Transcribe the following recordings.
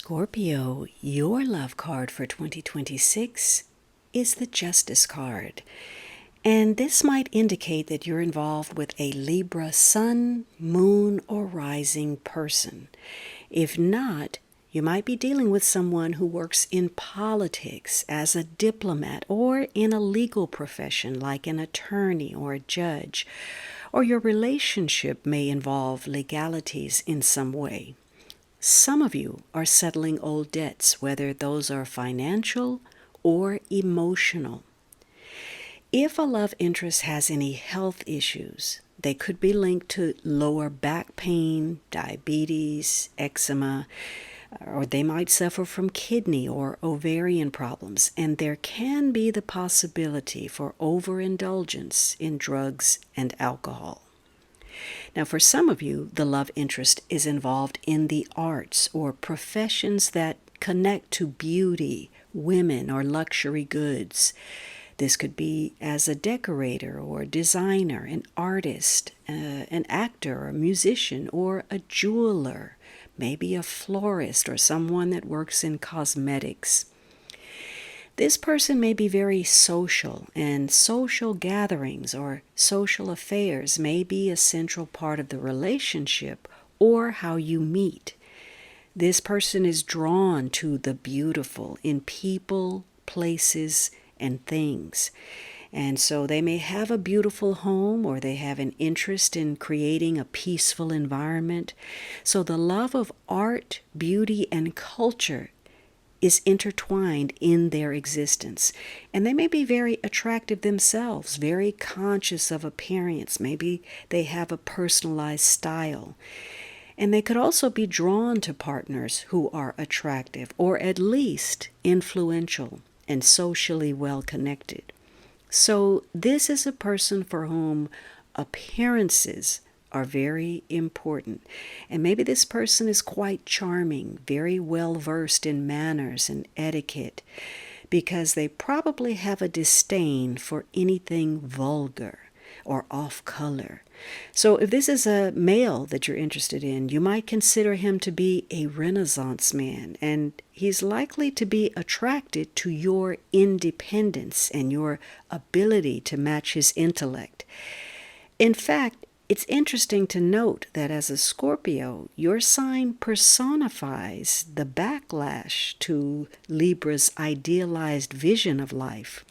Scorpio, your love card for 2026 is the Justice card. And this might indicate that you're involved with a Libra sun, moon, or rising person. If not, you might be dealing with someone who works in politics as a diplomat or in a legal profession like an attorney or a judge. Or your relationship may involve legalities in some way. Some of you are settling old debts, whether those are financial or emotional. If a love interest has any health issues, they could be linked to lower back pain, diabetes, eczema, or they might suffer from kidney or ovarian problems, and there can be the possibility for overindulgence in drugs and alcohol. Now, for some of you, the love interest is involved in the arts or professions that connect to beauty, women, or luxury goods. This could be as a decorator or designer, an artist, an actor, a musician, or a jeweler, maybe a florist or someone that works in cosmetics. This person may be very social, and social gatherings or social affairs may be a central part of the relationship or how you meet. This person is drawn to the beautiful in people, places, and things. And so they may have a beautiful home or they have an interest in creating a peaceful environment. So the love of art, beauty, and culture is intertwined in their existence. And they may be very attractive themselves, very conscious of appearance. Maybe they have a personalized style. And they could also be drawn to partners who are attractive or at least influential and socially well connected. So this is a person for whom appearances are very important. And maybe this person is quite charming, very well versed in manners and etiquette, because they probably have a disdain for anything vulgar or off color. So if this is a male that you're interested in, you might consider him to be a Renaissance man, and he's likely to be attracted to your independence and your ability to match his intellect. In fact, it's interesting to note that as a Scorpio, your sign personifies the backlash to Libra's idealized vision of life.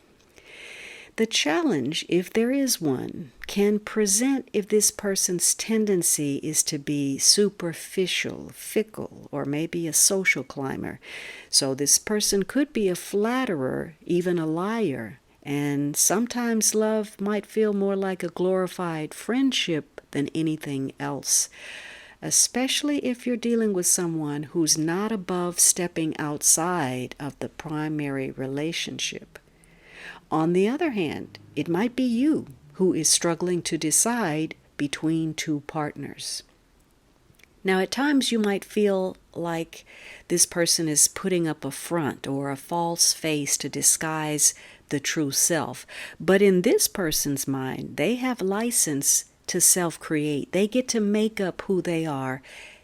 The challenge, if there is one, can present if this person's tendency is to be superficial, fickle, or maybe a social climber. So this person could be a flatterer, even a liar. And sometimes love might feel more like a glorified friendship than anything else, especially if you're dealing with someone who's not above stepping outside of the primary relationship. On the other hand, it might be you who is struggling to decide between two partners. Now, at times you might feel like this person is putting up a front or a false face to disguise the true self. But in this person's mind, they have license to self-create. They get to make up who they are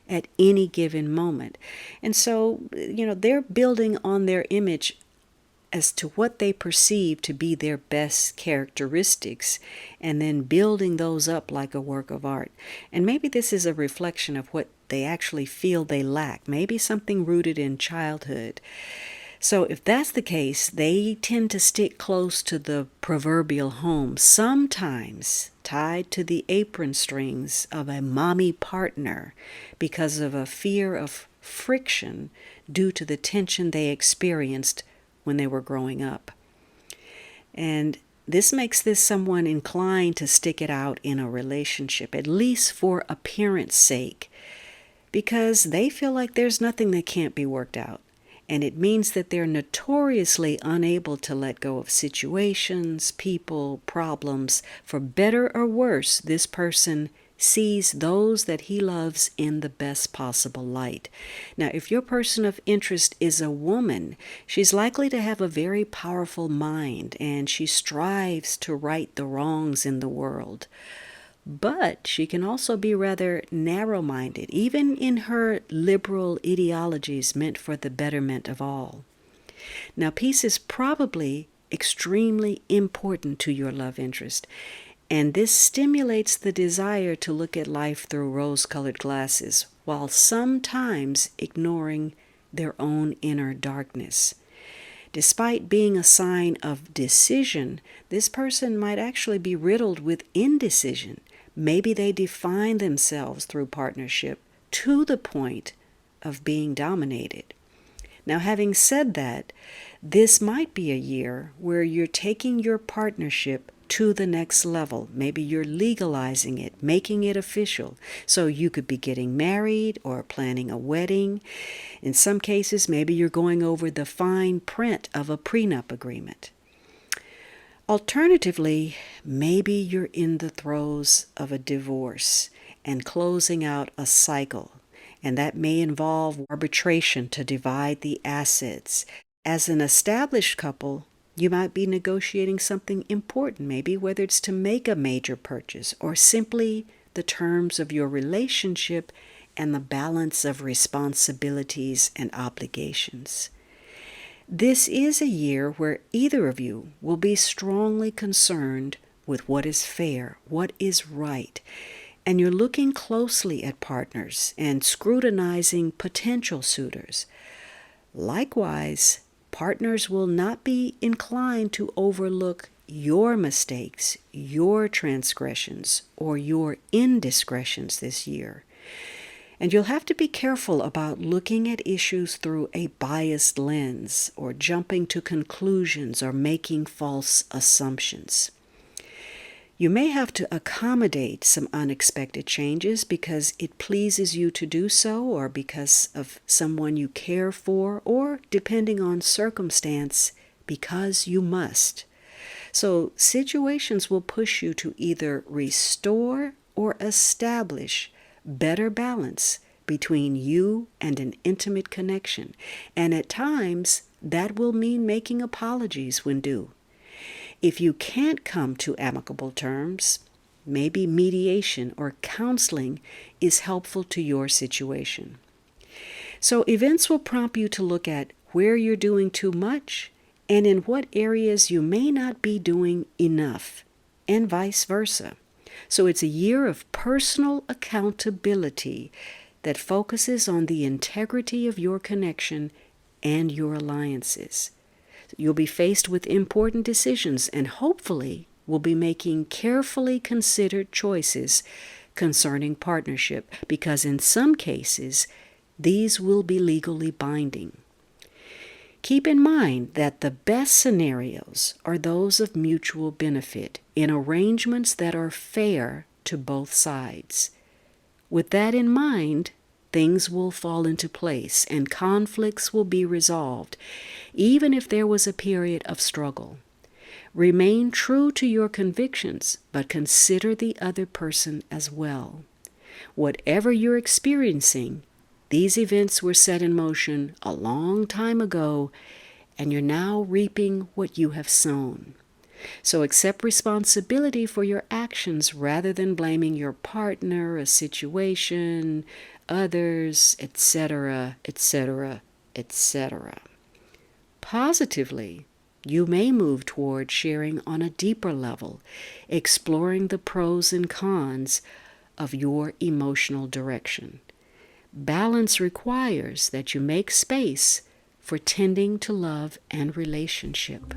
at any given moment. And so, they're building on their image as to what they perceive to be their best characteristics, and then building those up like a work of art. And maybe this is a reflection of what they actually feel they lack, maybe something rooted in childhood. So if that's the case, they tend to stick close to the proverbial home, sometimes tied to the apron strings of a mommy partner because of a fear of friction due to the tension they experienced when they were growing up. And this makes this someone inclined to stick it out in a relationship, at least for appearance sake, because they feel like there's nothing that can't be worked out. And it means that they're notoriously unable to let go of situations, people, problems. For better or worse, this person sees those that he loves in the best possible light. Now, if your person of interest is a woman, she's likely to have a very powerful mind, and she strives to right the wrongs in the world. But she can also be rather narrow-minded, even in her liberal ideologies meant for the betterment of all. Now, peace is probably extremely important to your love interest, and this stimulates the desire to look at life through rose-colored glasses, while sometimes ignoring their own inner darkness. Despite being a sign of decision, this person might actually be riddled with indecision. Maybe they define themselves through partnership to the point of being dominated. Now, having said that, this might be a year where you're taking your partnership to the next level. Maybe you're legalizing it, making it official. So you could be getting married or planning a wedding. In some cases, maybe you're going over the fine print of a prenup agreement. Alternatively, maybe you're in the throes of a divorce and closing out a cycle, and that may involve arbitration to divide the assets. As an established couple, you might be negotiating something important, maybe whether it's to make a major purchase or simply the terms of your relationship and the balance of responsibilities and obligations. This is a year where either of you will be strongly concerned with what is fair, what is right, and you're looking closely at partners and scrutinizing potential suitors. Likewise, partners will not be inclined to overlook your mistakes, your transgressions, or your indiscretions this year. And you'll have to be careful about looking at issues through a biased lens or jumping to conclusions or making false assumptions. You may have to accommodate some unexpected changes because it pleases you to do so, or because of someone you care for, or depending on circumstance, because you must. So situations will push you to either restore or establish better balance between you and an intimate connection. And at times, that will mean making apologies when due. If you can't come to amicable terms, maybe mediation or counseling is helpful to your situation. So events will prompt you to look at where you're doing too much and in what areas you may not be doing enough, and vice versa. So it's a year of personal accountability that focuses on the integrity of your connection and your alliances. You'll be faced with important decisions and hopefully will be making carefully considered choices concerning partnership, because in some cases, these will be legally binding. Keep in mind that the best scenarios are those of mutual benefit in arrangements that are fair to both sides. With that in mind, things will fall into place and conflicts will be resolved, even if there was a period of struggle. Remain true to your convictions, but consider the other person as well. Whatever you're experiencing, these events were set in motion a long time ago, and you're now reaping what you have sown. So accept responsibility for your actions rather than blaming your partner, a situation, others, etc., etc., etc. Positively, you may move toward sharing on a deeper level, exploring the pros and cons of your emotional direction. Balance requires that you make space for tending to love and relationship.